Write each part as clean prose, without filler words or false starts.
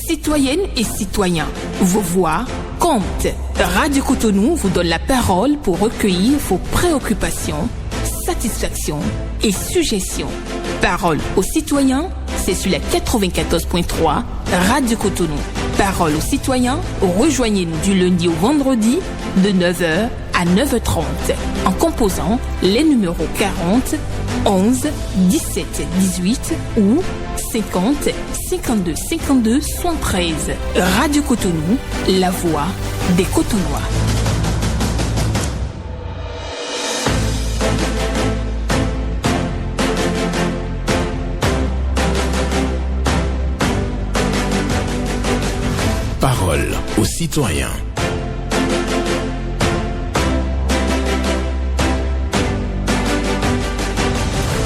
Citoyennes et citoyens, vos voix comptent. Radio Cotonou vous donne la parole pour recueillir vos préoccupations, satisfactions et suggestions. Parole aux citoyens, c'est sur la 94.3 Radio Cotonou. Parole aux citoyens, rejoignez-nous du lundi au vendredi de 9h à 9h30 en composant les numéros 40 11 17 18 ou 50 52 52 73. Radio Cotonou, la voix des Cotonois. Parole aux citoyens.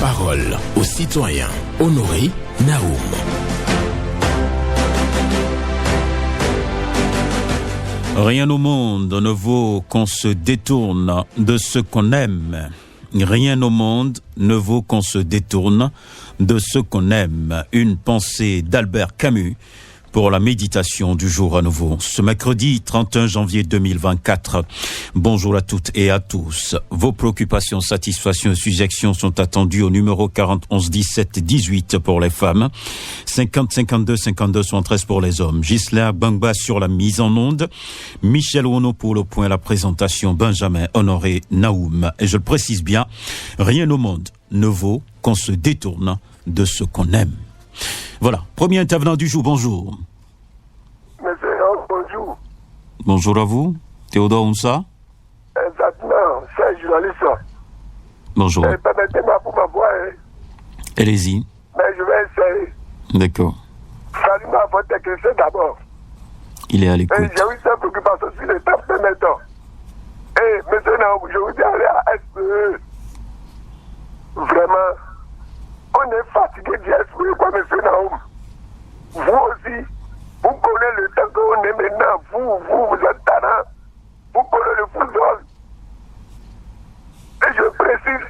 Parole aux citoyens. Honoré Naoum. Rien au monde ne vaut qu'on se détourne de ce qu'on aime. Rien au monde ne vaut qu'on se détourne de ce qu'on aime. Une pensée d'Albert Camus pour la méditation du jour à nouveau. Ce mercredi 31 janvier 2024. Bonjour à toutes et à tous. Vos préoccupations, satisfactions et suggestions sont attendues au numéro 40 11 17 18 pour les femmes, 50 52 52 73 pour les hommes. Ghislain Bangba sur la mise en onde, Michel Ouono pour le point, la présentation, Benjamin Honoré Naoum. Et je le précise bien, rien au monde ne vaut qu'on se détourne de ce qu'on aime. Voilà, premier intervenant du jour, bonjour. Monsieur, bonjour. Bonjour à vous, Théodore Ounsa. Exactement, c'est journaliste. Bonjour. Permettez-moi pour ma voix. Allez-y. Mais je vais essayer. D'accord. Salut à votre technicien d'abord. Il est à l'écoute. J'ai eu cette préoccupation sur les temps permettants. Et monsieur Naoum, je vous dis aller à SPE. Vraiment. On est fatigué du SPE, quoi, monsieur Naoum. Vous aussi, vous connaissez le temps qu'on est maintenant. Vous êtes talent. Vous connaissez le football. Et je précise,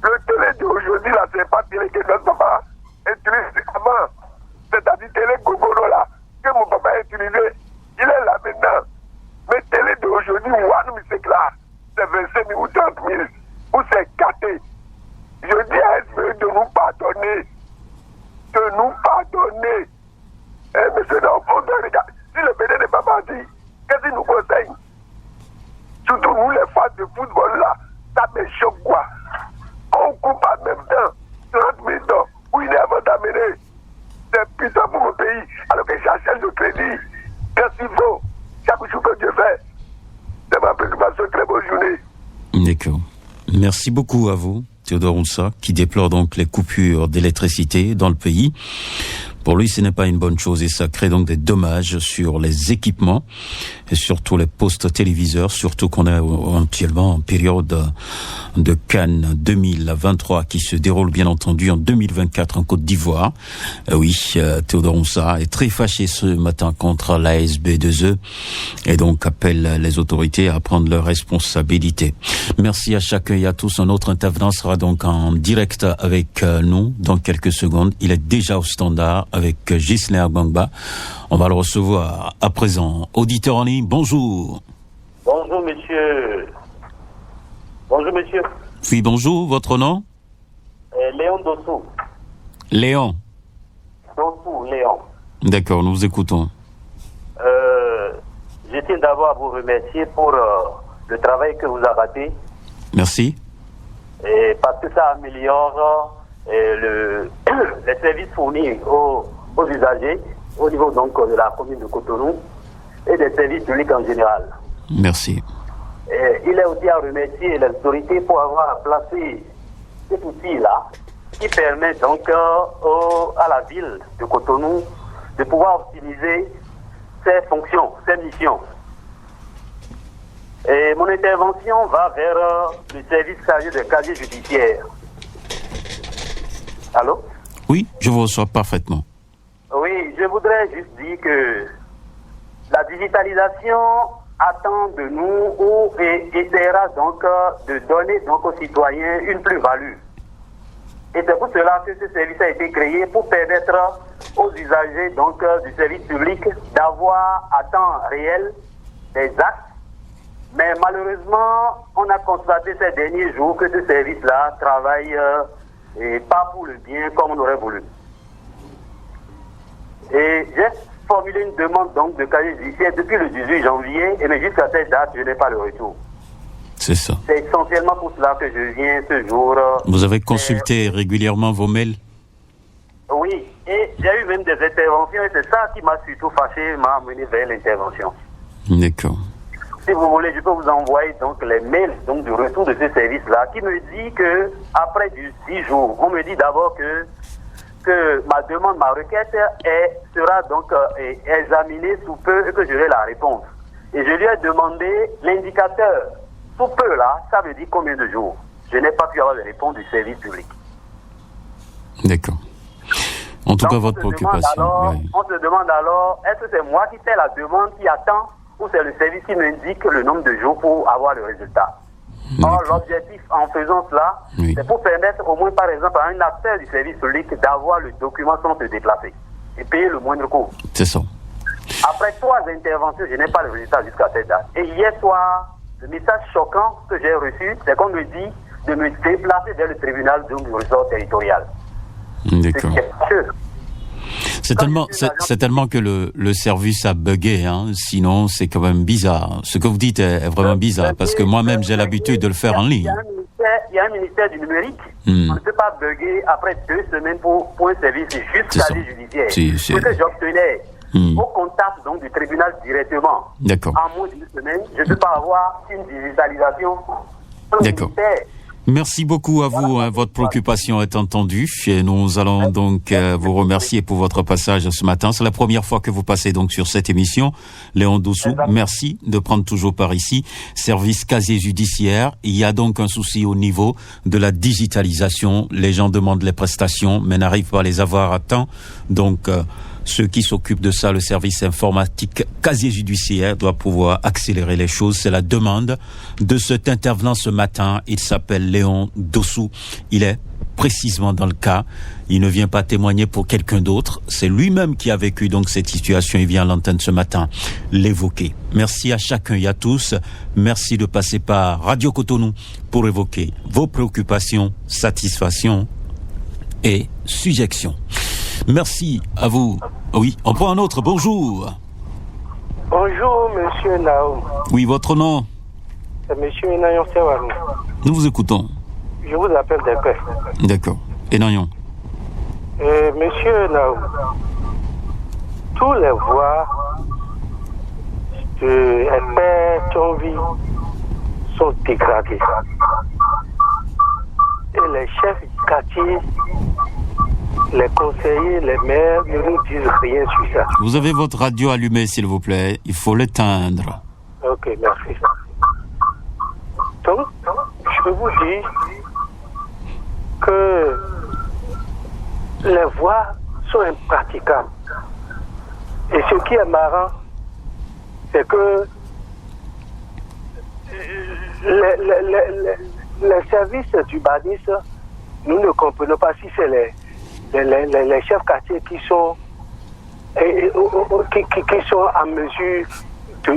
le télé d'aujourd'hui, là, c'est pas télé que notre papa utilisait avant. C'est-à-dire télé Gogoro, là, que mon papa a utilisé. Il est là maintenant. Mais télé d'aujourd'hui, One Music, là, c'est 25 000 ou 30 000. Ou c'est gâté. Je dis à SPE de nous pardonner. De nous pardonner. Eh, monsieur, non, on doit regarder. Si le PD n'est pas parti, qu'est-ce qu'il nous conseille? Surtout nous, les fans de football, là, ça me choque, quoi. On coupe en même temps 30 000 ans où il est avant d'amener. C'est puissant pour mon pays, alors que j'achète le crédit. Qu'est-ce qu'il faut? Chaque jour que Dieu fait. C'est ma préoccupation. Très bonne journée. D'accord. Merci beaucoup à vous, Théodore Ounsa, qui déplore donc les coupures d'électricité dans le pays. Pour lui, ce n'est pas une bonne chose et ça crée donc des dommages sur les équipements et surtout les postes téléviseurs, surtout qu'on est actuellement en période de Cannes 2023 qui se déroule bien entendu en 2024 en Côte d'Ivoire. Théodore Ounsa est très fâché ce matin contre l'ASB2E et donc appelle les autorités à prendre leurs responsabilités. Merci à chacun et à tous. Un autre intervenant sera donc en direct avec nous dans quelques secondes. Il est déjà au standard avec Ghislain Bangba. On va le recevoir à présent. Auditeur en ligne, bonjour. Bonjour, monsieur. Bonjour, monsieur. Oui, bonjour. Votre nom? Léon Dossou. Léon. Dossou, Léon. D'accord, nous vous écoutons. Je tiens d'abord à vous remercier pour le travail que vous abattez. Merci. Et parce que ça améliore les services fournis aux usagers au niveau donc de la commune de Cotonou et des services publics en général. Merci. Et il est aussi à remercier les autorités pour avoir placé cet outil-là qui permet donc à la ville de Cotonou de pouvoir optimiser ses fonctions, ses missions. Et mon intervention va vers le service chargé de casier judiciaire. Allô? Oui, je vous reçois parfaitement. Oui, je voudrais juste dire que la digitalisation attend de nous et essaiera donc de donner donc aux citoyens une plus-value. Et c'est pour cela que ce service a été créé pour permettre aux usagers donc, du service public d'avoir à temps réel des actes. Mais malheureusement, on a constaté ces derniers jours que ce service-là travaille et pas pour le bien comme on aurait voulu. Et j'ai formulé une demande donc de casier judiciaire depuis le 18 janvier, et mais jusqu'à cette date, je n'ai pas le retour. C'est ça. C'est essentiellement pour cela que je viens ce jour. Vous avez consulté régulièrement vos mails? Oui, et j'ai eu même des interventions, et c'est ça qui m'a surtout fâché, m'a amené vers l'intervention. D'accord. Si vous voulez, je peux vous envoyer donc les mails donc, du retour de ce service-là, qui me dit que après 10 jours, on me dit d'abord que ma demande, ma requête sera donc examinée sous peu et que j'aurai la réponse. Et je lui ai demandé l'indicateur. Sous peu là, ça veut dire combien de jours? Je n'ai pas pu avoir de réponse du service public. D'accord. En tout cas, votre préoccupation. On se demande alors, est-ce que c'est moi qui fais la demande, qui attend, ou c'est le service qui m'indique le nombre de jours pour avoir le résultat? Or, l'objectif en faisant cela, c'est pour permettre au moins, par exemple, à un acteur du service public d'avoir le document sans se déplacer et payer le moindre coût. C'est ça. Après 3 interventions, je n'ai pas le résultat jusqu'à cette date. Et hier soir, le message choquant que j'ai reçu, c'est qu'on me dit de me déplacer vers le tribunal du ressort territorial. D'accord. C'est tellement que le service a bugué, hein. Sinon, c'est quand même bizarre. Ce que vous dites est vraiment bizarre, parce que moi-même, j'ai l'habitude de le faire en ligne. Il y a un ministère du numérique. On ne peut pas bugger après 2 semaines pour un service jusqu'à judiciaire. Ce que j'obtenais au contact donc, du tribunal directement, en moins d'1 semaine, je ne peux pas avoir une digitalisation. D'accord. Merci beaucoup à vous, hein, votre préoccupation est entendue. Et nous allons donc vous remercier pour votre passage ce matin. C'est la première fois que vous passez donc sur cette émission. Léon Dossou, merci de prendre toujours par ici. Service casier judiciaire. Il y a donc un souci au niveau de la digitalisation. Les gens demandent les prestations, mais n'arrivent pas à les avoir à temps. Donc, ceux qui s'occupent de ça, le service informatique casier judiciaire, doit pouvoir accélérer les choses. C'est la demande de cet intervenant ce matin. Il s'appelle Léon Dossou. Il est précisément dans le cas. Il ne vient pas témoigner pour quelqu'un d'autre. C'est lui-même qui a vécu donc cette situation. Il vient à l'antenne ce matin l'évoquer. Merci à chacun et à tous. Merci de passer par Radio Cotonou pour évoquer vos préoccupations, satisfactions et suggestions. Merci à vous. Oui, on prend un autre. Bonjour. Bonjour, monsieur Naoum. Oui, votre nom? C'est monsieur Enayon Sewarou. Nous vous écoutons. Je vous appelle d'Epé. D'accord. Enayon. Monsieur Naoum, tous les voies de Epé, Tchonvi sont dégradées. Et les chefs du quartier, les conseillers, les maires ne nous disent rien sur ça. Vous avez votre radio allumée, s'il vous plaît. Il faut l'éteindre. Ok, merci. Donc, je vous dis que les voies sont impraticables. Et ce qui est marrant, c'est que les services du BADIS, nous ne comprenons pas si c'est les chefs quartiers qui sont en mesure de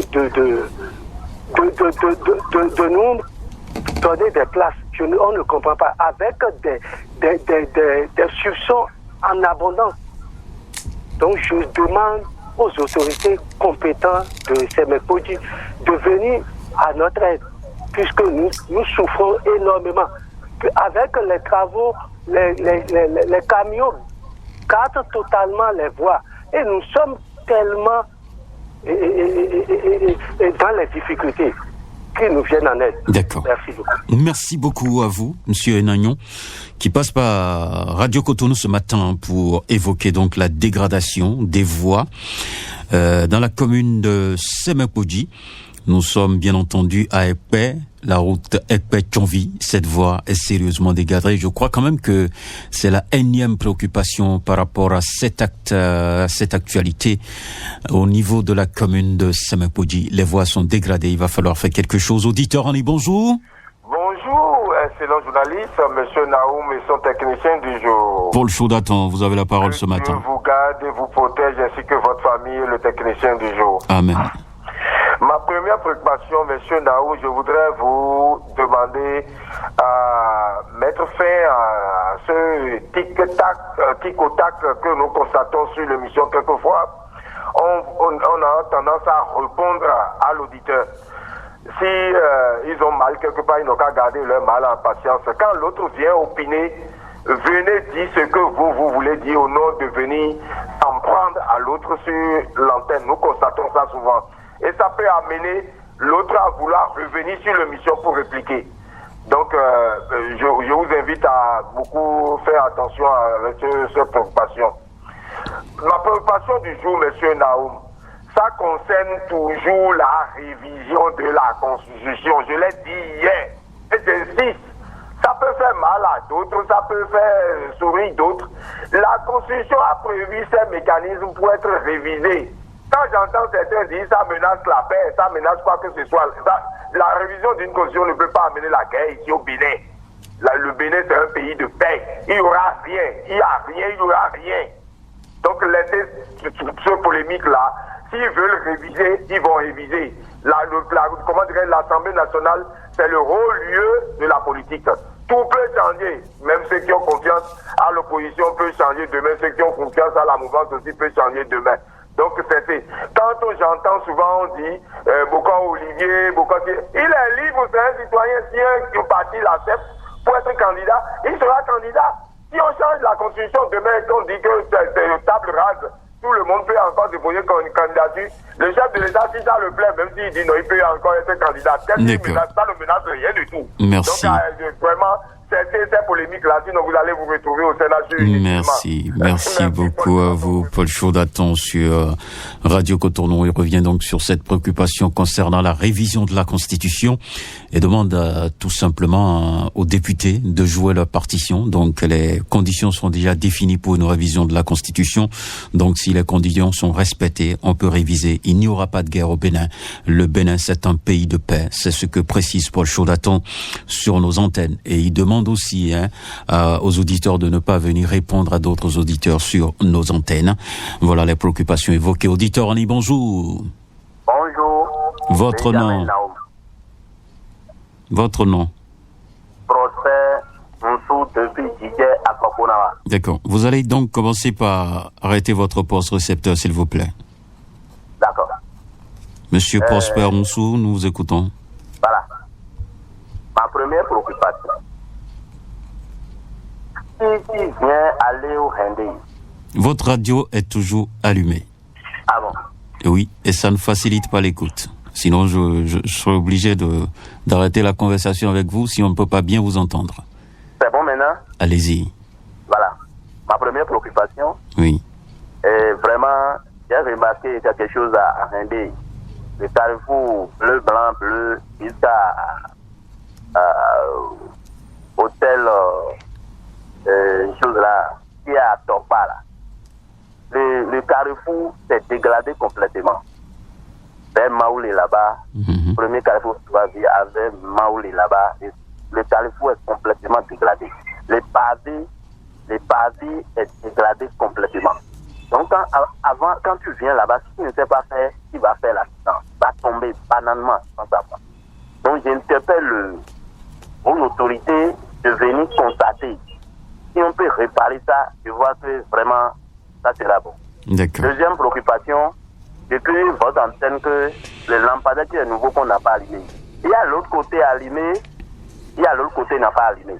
nous donner des places. On ne comprend pas. Avec des soupçons en abondance. Donc je demande aux autorités compétentes de Semekpodji de venir à notre aide, puisque nous souffrons énormément. Avec les travaux, les camions gâtent totalement les voies. Et nous sommes tellement dans les difficultés qu'ils nous viennent en aide. D'accord. Merci beaucoup. Merci beaucoup à vous, monsieur Enagnon, qui passe par Radio Cotonou ce matin pour évoquer donc la dégradation des voies dans la commune de Semekpodji. Nous sommes bien entendu à Epé, la route Epé-Tchonvi. Cette voie est sérieusement dégradée. Je crois quand même que c'est la énième préoccupation par rapport à cette actualité au niveau de la commune de Semekpodji. Les voies sont dégradées. Il va falloir faire quelque chose. Auditeur, on dit bonjour. Bonjour, excellent journaliste, Monsieur Naoum et son technicien du jour. Paul Chaudaton, vous avez la parole ce matin. Dieu vous garde et vous protège ainsi que votre famille et le technicien du jour. Amen. Ma première préoccupation, Monsieur Naoum, je voudrais vous demander à mettre fin à ce tic-au-tac que nous constatons sur l'émission quelquefois. On a tendance à répondre à l'auditeur. Si ils ont mal quelque part, ils n'ont qu'à garder leur mal en patience. Quand l'autre vient opiner, venez dire ce que vous voulez dire au nom de venir s'en prendre à l'autre sur l'antenne. Nous constatons ça souvent. Et ça peut amener l'autre à vouloir revenir sur l'émission pour répliquer. Donc, je vous invite à beaucoup faire attention avec cette préoccupation. Ma préoccupation du jour, Monsieur Naoum, ça concerne toujours la révision de la Constitution. Je l'ai dit hier, et j'insiste, ça peut faire mal à d'autres, ça peut faire sourire d'autres. La Constitution a prévu ces mécanismes pour être révisés. Quand j'entends certains dire ça menace la paix, ça menace quoi que ce soit, la révision d'une Constitution ne peut pas amener la guerre ici au Bénin. Le Bénin, c'est un pays de paix. Il n'y aura rien, il n'y a rien, il n'y aura rien. Donc, laissez ce polémique-là. S'ils veulent réviser, ils vont réviser. L'Assemblée nationale, c'est le haut lieu de la politique. Tout peut changer. Même ceux qui ont confiance à l'opposition peuvent changer demain. Ceux qui ont confiance à la mouvance aussi peuvent changer demain. Donc, quand j'entends souvent, on dit, Bokar Olivier, il est libre, c'est un citoyen, si un parti l'accepte pour être candidat, il sera candidat. Si on change la Constitution demain et qu'on dit que c'est une table rase, tout le monde peut encore déposer une candidature. Le chef de l'État, si ça le plaît, même s'il dit non, il peut encore être candidat. Ça ne menace rien du tout. Merci. Donc, vraiment, c'est cette polémique-là, sinon vous allez vous retrouver au Sénat. Merci beaucoup à vous, Paul Chaudaton, sur Radio Cotonou. Il revient donc sur cette préoccupation concernant la révision de la Constitution et demande tout simplement aux députés de jouer leur partition. Donc les conditions sont déjà définies pour une révision de la Constitution. Donc si les conditions sont respectées, on peut réviser. Il n'y aura pas de guerre au Bénin. Le Bénin, c'est un pays de paix. C'est ce que précise Paul Chaudaton sur nos antennes. Et il demande aussi aux auditeurs de ne pas venir répondre à d'autres auditeurs sur nos antennes. Voilà les préoccupations évoquées. Auditeur Annie, bonjour. Bonjour. Votre nom. Votre nom. Prosper Moussou depuis Djidje à Kokonawa. D'accord. Vous allez donc commencer par arrêter votre poste récepteur, s'il vous plaît. D'accord. Monsieur Prosper Moussou, nous vous écoutons. Voilà. Ma première préoccupation. Qui vient aller au Rendé. Votre radio est toujours allumée. Ah bon? Oui, et ça ne facilite pas l'écoute. Sinon, je serai obligé d'arrêter la conversation avec vous si on ne peut pas bien vous entendre. C'est bon maintenant? Allez-y. Voilà. Ma première préoccupation. Oui. Et vraiment, j'ai remarqué quelque chose à Rendé. Le carrefour bleu, jusqu'à hôtel, chose là, qui est à Torpa là. Le carrefour s'est dégradé complètement. Vers Maoulé là-bas, premier carrefour tu vas dire avec Maoulé là-bas, le carrefour est complètement dégradé. Les pavés est dégradé complètement. Donc quand tu viens là-bas, si tu ne sais pas faire, tu vas faire l'accident, va tomber bananement sans savoir. Donc j'interpelle une autorité de venir constater. Si on peut réparer ça, je vois que vraiment ça sera bon. D'accord. Deuxième préoccupation, depuis votre antenne que le lampadaire qui est nouveau qu'on n'a pas allumé. Il y a l'autre côté allumé, il y a l'autre côté n'a pas allumé.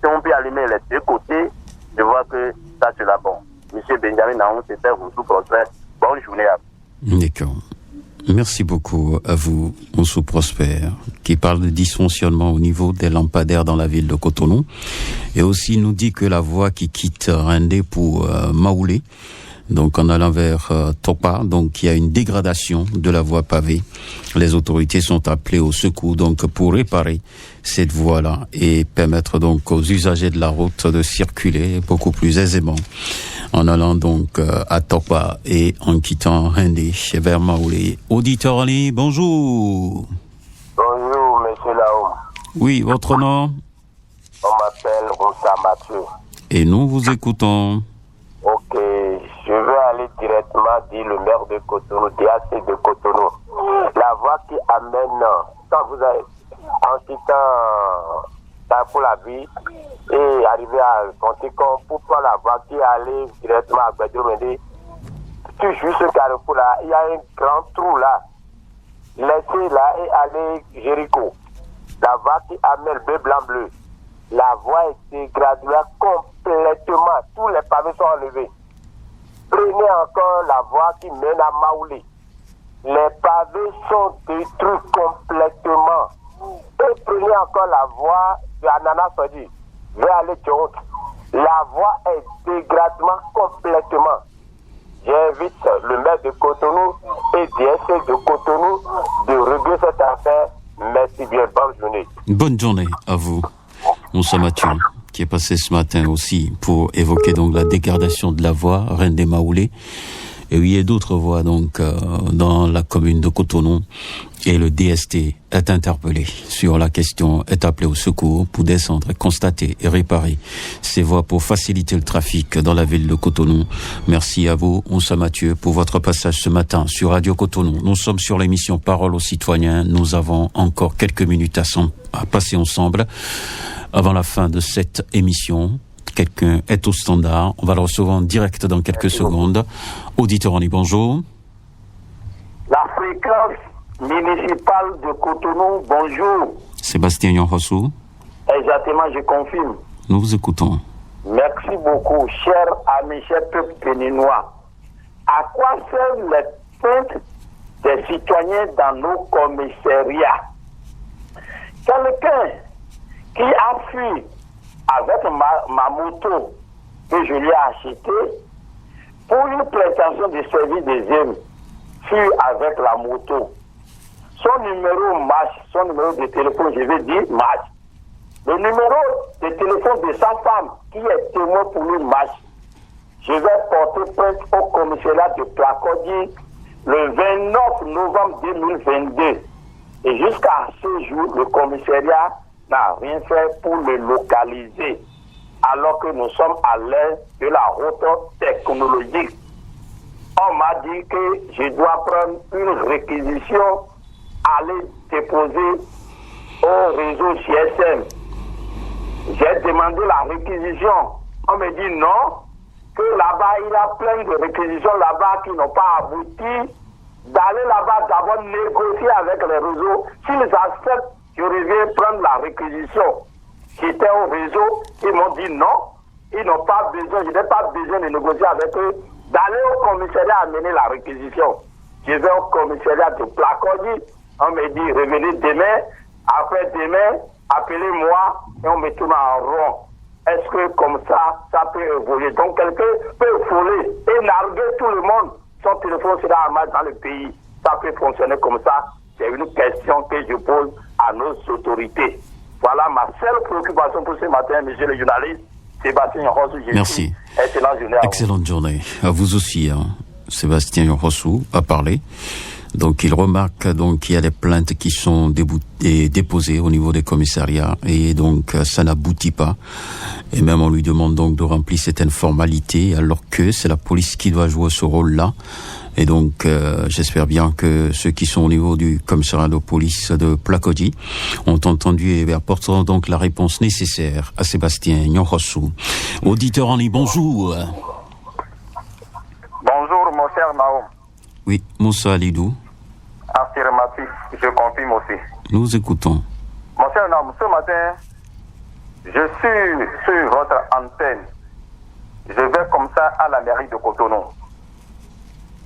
Si on peut allumer les deux côtés, je vois que ça sera bon. Monsieur Benjamin Naoum, c'était Moussou Prosper. Bonne journée à vous. D'accord. Merci beaucoup à vous, Moussou Prosper, qui parle de dysfonctionnement au niveau des lampadaires dans la ville de Cotonou. Et aussi nous dit que la voie qui quitte Rendé pour Maoulé, donc en allant vers Topa, donc il y a une dégradation de la voie pavée. Les autorités sont appelées au secours donc pour réparer cette voie-là et permettre donc aux usagers de la route de circuler beaucoup plus aisément en allant donc à Topa et en quittant Rendé vers Maoulé. Auditeur Ali, bonjour. Bonjour, monsieur Naoum. Oui, votre nom? On m'appelle Moussa Mathieu. Et nous vous écoutons. Ok, je veux aller directement dire le maire de Cotonou, DAC de Cotonou. La voie qui amène, quand vous avez, en quittant pour la vie et arriver à Ponticon, pour prendre la voie qui allait directement à Bédromédé, tu joues ce carrefour là, il y a un grand trou là. Laissez là et allez Jéricho. La voie qui amène bleu, blanc, bleu. La voie est dégradée complètement. Tous les pavés sont enlevés. Prenez encore la voie qui mène à Maoulé. Les pavés sont détruits complètement. Et prenez encore la voie de Anana Sodi. Vers aller Tchonk. La voie est dégradée complètement. J'invite le maire de Cotonou et DSC de Cotonou de régler cette affaire. Merci bien. Bonne journée. Bonne journée à vous. Moussa Mathieu, qui est passé ce matin aussi pour évoquer donc la dégradation de la voie Reine des Maoulés. Et oui, il y a d'autres voies donc dans la commune de Cotonou. Et le DST est interpellé sur la question, est appelé au secours pour descendre, constater et réparer ces voies pour faciliter le trafic dans la ville de Cotonou. Merci à vous, Moussa Mathieu, pour votre passage ce matin sur Radio Cotonou. Nous sommes sur l'émission Parole aux citoyens. Nous avons encore quelques minutes à passer ensemble avant la fin de cette émission. Quelqu'un est au standard. On va le recevoir en direct dans quelques secondes. Auditeur en ligne, bonjour. La fréquence municipale de Cotonou, bonjour. Sébastien Yonhossou. Exactement, je confirme. Nous vous écoutons. Merci beaucoup, chers amis, chers peuples béninois. À quoi servent les plaintes des citoyens dans nos commissariats? Quelqu'un qui a fui avec ma moto que je lui ai achetée pour une prestation de service des hommes, fut avec la moto. Son numéro marche, son numéro de téléphone, je vais dire marche. Le numéro de téléphone de sa femme, qui est témoin pour lui, marche. Je vais porter plainte au commissariat de Placodi le 29 novembre 2022. Et jusqu'à ce jour, le commissariat n'a rien fait pour le localiser, alors que nous sommes à l'ère de la route technologique. On m'a dit que je dois prendre une réquisition, aller déposer au réseau GSM. J'ai demandé la réquisition. On me dit non, que là-bas, il y a plein de réquisitions là-bas qui n'ont pas abouti. D'aller là-bas d'abord négocier avec les réseaux. S'ils acceptent, je reviens prendre la réquisition. J'étais au réseau, ils m'ont dit non, ils n'ont pas besoin, je n'ai pas besoin de négocier avec eux. D'aller au commissariat amener la réquisition. Je vais au commissariat de Placodi, on me dit revenez demain, après demain, appelez-moi et on me tourne en rond. Est-ce que comme ça peut évoluer? Donc quelqu'un peut voler et narguer tout le monde. Son téléphone sera en marche dans le pays. Ça peut fonctionner comme ça. C'est une question que je pose à nos autorités. Voilà ma seule préoccupation pour ce matin, monsieur le journaliste. Sébastien Rossou. Merci. Excellente journée. Excellente journée. À vous aussi, hein. Sébastien Rossou a parlé. Donc, il remarque donc qu'il y a des plaintes qui sont déposées au niveau des commissariats et donc ça n'aboutit pas. Et même on lui demande donc de remplir certaines formalités alors que c'est la police qui doit jouer ce rôle-là. Et donc, j'espère bien que ceux qui sont au niveau du commissariat de police de Placodi ont entendu et apporteront donc la réponse nécessaire à Sébastien Nyonhossou. Auditeur en ligne, bonjour. Bonjour, mon cher Naoum. Oui, Moussa Alidou. Affirmatif, je confirme aussi. Nous écoutons. Mon cher Naoum, ce matin, je suis sur votre antenne. Je vais comme ça à la mairie de Cotonou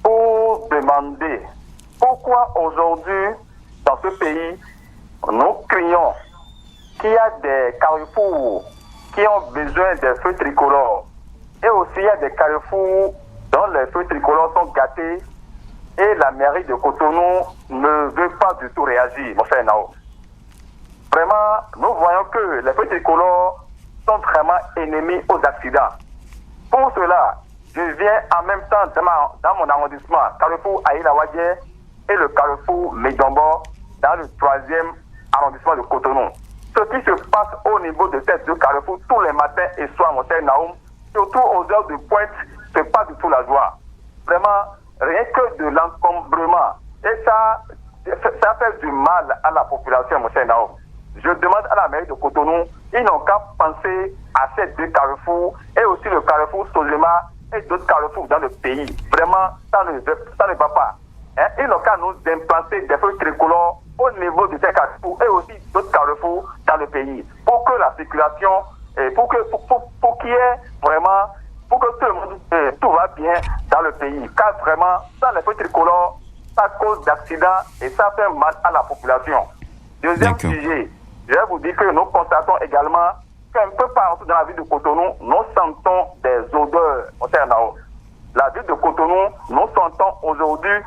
pour demander pourquoi aujourd'hui, dans ce pays, nous crions qu'il y a des carrefours qui ont besoin des feux tricolores. Et aussi, il y a des carrefours dont les feux tricolores sont gâtés et la mairie de Cotonou ne veut pas du tout réagir, mon cher Nao. Vraiment, nous voyons que les feux tricolores sont vraiment ennemis aux accidents. Pour cela, je viens en même temps dans mon arrondissement, carrefour Aïla Wadje et le carrefour Medjambo dans le 3e arrondissement de Cotonou. ce qui se passe au niveau de ces deux carrefours tous les matins et soirs, mon cher Naoum, surtout aux heures de pointe, c'est pas du tout la joie. Vraiment, rien que de l'encombrement. Et ça fait du mal à la population, mon cher Naoum. Je demande à la mairie de Cotonou, ils n'ont qu'à penser à ces deux carrefours et aussi le carrefour Sozema et d'autres carrefours dans le pays. Vraiment, ça ne va pas. Hein? Ils n'ont qu'à nous implanter des feux tricolores au niveau de ces carrefours et aussi d'autres carrefours dans le pays. Pour que la circulation, pour qu'il y ait vraiment, pour que tout le monde, tout va bien dans le pays. Car vraiment, sans les feux tricolores, ça cause d'accidents et ça fait mal à la population. Deuxième sujet, je vais vous dire que nous constatons également qu'un peu partout dans la ville de Cotonou, nous sentons des odeurs concernant la ville de Cotonou, nous sentons aujourd'hui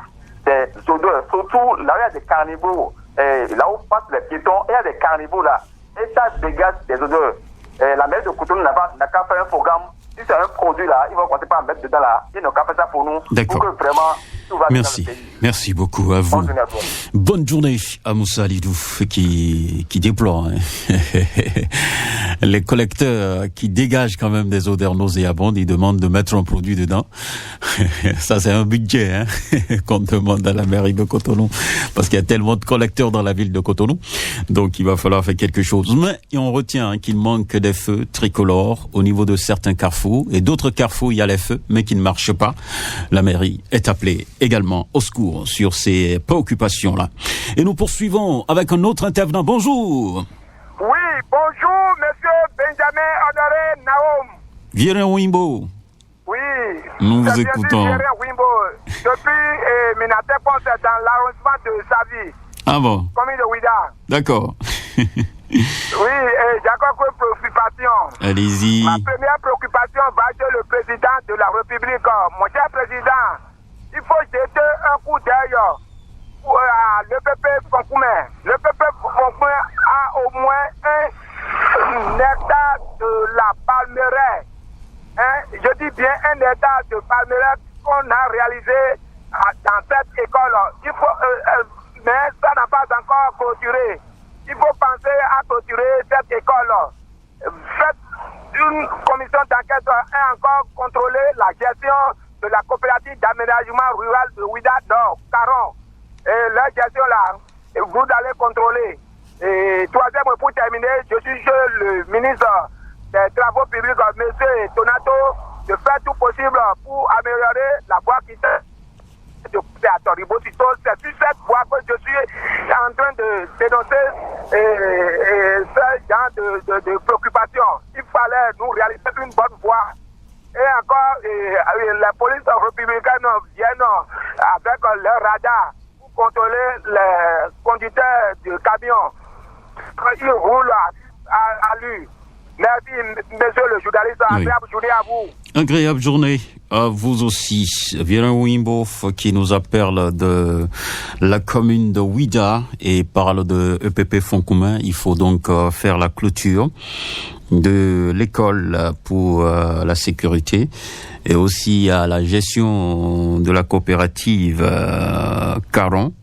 des odeurs, surtout là où il y a des carnivores, là où passent les piétons, il y a des carnivores là, et ça dégage des odeurs. La mairie de Cotonou n'a qu'à faire un programme. Si c'est un produit là, ils vont compter pas à mettre dedans là. Ils n'ont qu'à faire ça pour nous. D'accord. Pour que vraiment tout va bien dans le pays. Merci beaucoup à vous. Bonne journée à Moussa Alidou qui déploie les collecteurs qui dégagent quand même des odeurs nauséabondes. Ils demandent de mettre un produit dedans. Ça c'est un budget qu'on demande à la mairie de Cotonou parce qu'il y a tellement de collecteurs dans la ville de Cotonou. Donc il va falloir faire quelque chose. Mais on retient qu'il manque des feux tricolores au niveau de certains carrefours et d'autres carrefours il y a les feux mais qui ne marchent pas. La mairie est appelée également au secours sur ces préoccupations-là. Et nous poursuivons avec un autre intervenant. Bonjour. Oui, bonjour, monsieur Benjamin Honoré Naoum. Viren Wimbo. Oui. Nous vous écoutons. Viren Wimbo. Depuis Minatek, c'est dans l'arrondissement de Savi. Ah bon. Commune de Ouida. D'accord. Oui, j'ai encore une préoccupation. Allez-y. Ma première préoccupation va chez le président de la République. Mon cher président, il faut jeter un coup d'œil à l'EPP Fonkoumé. L'EPP Fonkoumé a au moins un hectare de la palmeraie. Je dis bien un hectare de palmeraie qu'on a réalisé dans cette école. Il faut, mais ça n'a pas encore clôturé. Il faut penser à clôturer cette école. Faites une commission d'enquête et encore contrôler la gestion de la coopérative d'aménagement rural de Ouida Nord, Caron. Et la gestion là, vous allez contrôler. Et troisième, pour terminer, je suis le ministre des Travaux publics, M. Donato, de faire tout possible pour améliorer la voie qui de Ribotito. C'est sur cette voie que je suis en train de dénoncer ce genre de préoccupation. Il fallait nous réaliser une bonne voie. Et encore, la police républicaine viennent avec leur radar pour contrôler les conducteurs de camions. Ils roulent à lui. Merci, monsieur le journaliste. Agréable journée à vous. Agréable journée à vous aussi. Viren Wimbof qui nous appelle de la commune de Ouida et parle de EPP Fonkoumé. Il faut donc faire la clôture de l'école pour la sécurité et aussi à la gestion de la coopérative Caron.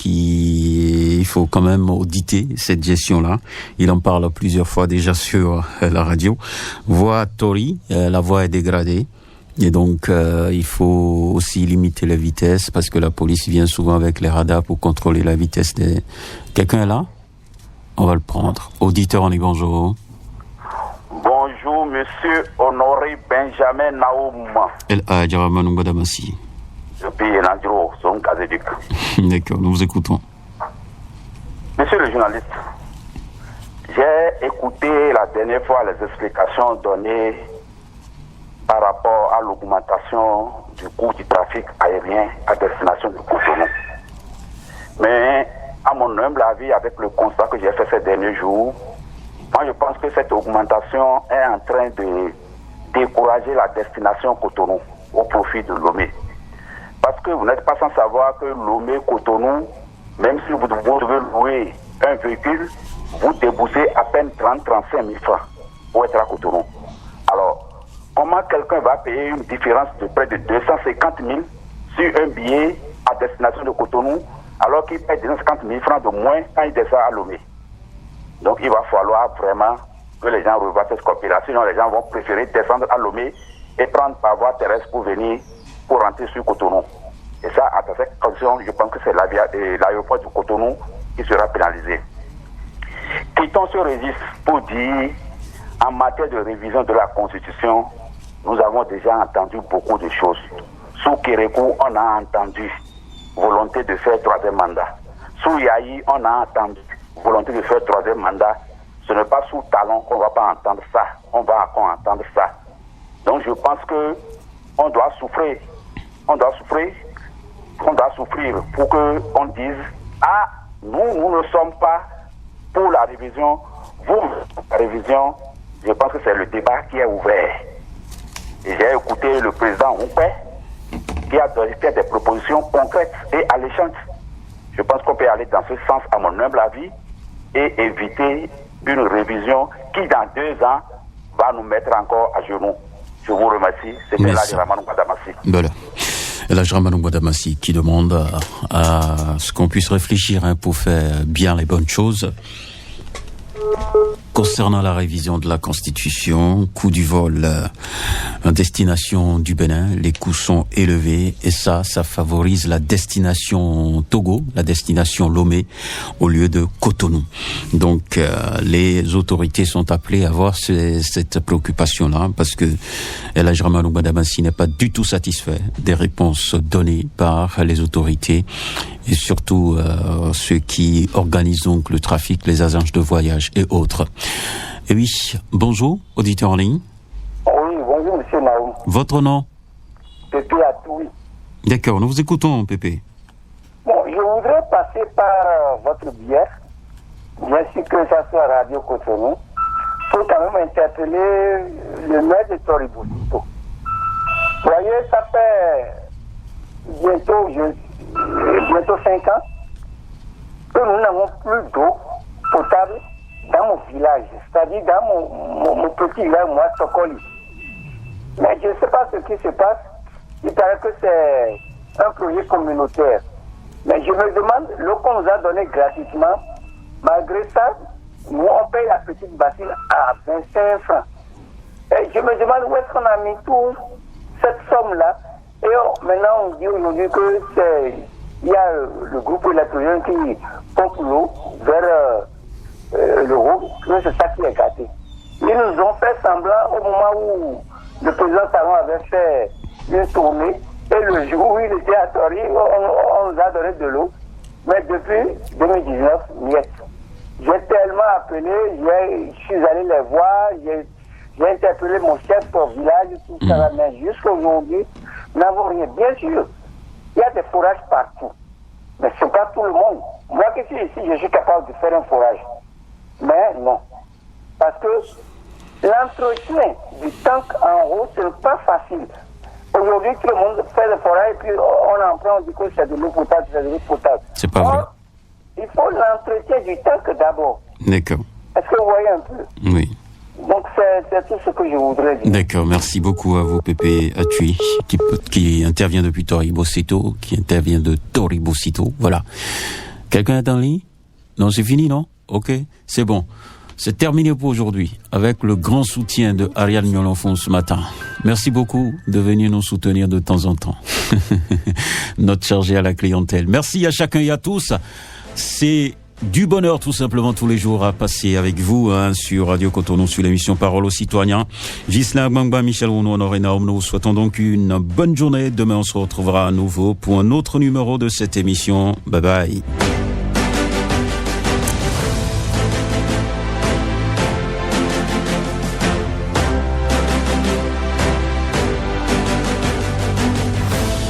Il faut quand même auditer cette gestion-là. Il en parle plusieurs fois déjà sur la radio. Voie Tori, la voie est dégradée. Et donc, il faut aussi limiter la vitesse parce que la police vient souvent avec les radars pour contrôler la vitesse des... Quelqu'un est là? On va le prendre. Auditeur, on est bonjour. Bonjour, monsieur Honoré Benjamin Naoum. Depuis Nandiro, son Kazéduc. D'accord, nous vous écoutons. Monsieur le journaliste, j'ai écouté la dernière fois les explications données par rapport à l'augmentation du coût du trafic aérien à destination de Cotonou. Mais à mon humble avis, avec le constat que j'ai fait ces derniers jours, moi je pense que cette augmentation est en train de décourager la destination Cotonou au profit de Lomé. Parce que vous n'êtes pas sans savoir que Lomé-Cotonou, même si vous devez louer un véhicule, vous déboursez à peine 30-35 000 francs pour être à Cotonou. Alors, comment quelqu'un va payer une différence de près de 250 000 sur un billet à destination de Cotonou, alors qu'il paye 250 000 francs de moins quand il descend à Lomé? Donc il va falloir vraiment que les gens revoient cette copie-là. Sinon les gens vont préférer descendre à Lomé et prendre par voie terrestre pour venir, pour rentrer sur Cotonou. Et ça, à cette condition, je pense que c'est l'aéroport du Cotonou qui sera pénalisé. Quittons ce registre pour dire, en matière de révision de la Constitution, nous avons déjà entendu beaucoup de choses. Sous Kérékou, on a entendu volonté de faire troisième mandat. Sous Yahi, on a entendu volonté de faire troisième mandat. Ce n'est pas sous Talon qu'on ne va pas entendre ça. On va encore entendre ça. Donc je pense que on doit souffrir. On doit souffrir pour qu'on dise nous ne sommes pas pour la révision. Vous, la révision, je pense que c'est le débat qui est ouvert. Et j'ai écouté le président Houpé qui a fait des propositions concrètes et alléchantes. Je pense qu'on peut aller dans ce sens, à mon humble avis, et éviter une révision qui, dans 2 ans, va nous mettre encore à genoux. Je vous remercie. C'était Elhadji Ramanou Gbadamassi. Voilà. Elhadji Ramanou Gbadamassi qui demande à ce qu'on puisse réfléchir pour faire bien les bonnes choses. Concernant la révision de la Constitution, coût du vol en destination du Bénin, les coûts sont élevés et ça favorise la destination Togo, la destination Lomé au lieu de Cotonou. Donc les autorités sont appelées à avoir cette préoccupation-là parce que Elhadji Ramanou Gbadamassi n'est pas du tout satisfait des réponses données par les autorités et surtout ceux qui organisent donc le trafic, les agences de voyage et autres. Et oui, bonjour, auditeur en ligne. Oui, bonjour, monsieur Naoum. Votre nom? Pépé Atoui. D'accord, nous vous écoutons, Pépé. Bon, je voudrais passer par votre biais, bien sûr que ça soit Radio Cotonou, pour quand même interpeller le maire de Toribosito. Vous voyez, ça fait bientôt 5 ans que nous n'avons plus d'eau potable dans mon village, c'est-à-dire dans mon petit village, moi, Sokoli. Mais je ne sais pas ce qui se passe. Il paraît que c'est un projet communautaire. Mais je me demande, l'eau qu'on nous a donnée gratuitement, malgré ça, nous, on paye la petite bassine à 25 francs. Et je me demande où est-ce qu'on a mis toute cette somme-là. Et maintenant, on dit aujourd'hui qu'il y a le groupe électrogène qui pompe l'eau vers l'euro, que c'est ça qui est gâté. Ils nous ont fait semblant au moment où le président Talon avait fait une tournée, et le jour où il était à Tori, on nous a donné de l'eau. Mais depuis 2019, niet. J'ai tellement appelé, je suis allé les voir, j'ai interpellé mon chef pour village, tout ça, mais jusqu'à aujourd'hui, nous n'avons rien. Bien sûr, il y a des forages partout, mais ce n'est pas tout le monde. Moi qui suis ici, je suis capable de faire un forage. Mais non. Parce que l'entretien du tank en haut, ce n'est pas facile. Aujourd'hui, tout le monde fait le forage et puis on en prend, on dit que c'est de l'eau potable, c'est de l'eau potable. C'est pas vrai. Il faut l'entretien du tank d'abord. D'accord. Est-ce que vous voyez un peu? Oui. Donc c'est tout ce que je voudrais dire. D'accord, merci beaucoup à vous, Pépé Atoui, qui intervient depuis Toribosito, Voilà. Quelqu'un est en ligne? Non, c'est fini, non? Ok, c'est bon. C'est terminé pour aujourd'hui, avec le grand soutien de Ariane Nyolonfon ce matin. Merci beaucoup de venir nous soutenir de temps en temps. Note chargée à la clientèle. Merci à chacun et à tous. C'est du bonheur tout simplement tous les jours à passer avec vous sur Radio Cotonou, sur l'émission Parole aux citoyens. Ghislain Gbangba, Michel Rounou, Honoré Naoum, nous vous souhaitons donc une bonne journée. Demain on se retrouvera à nouveau pour un autre numéro de cette émission. Bye bye.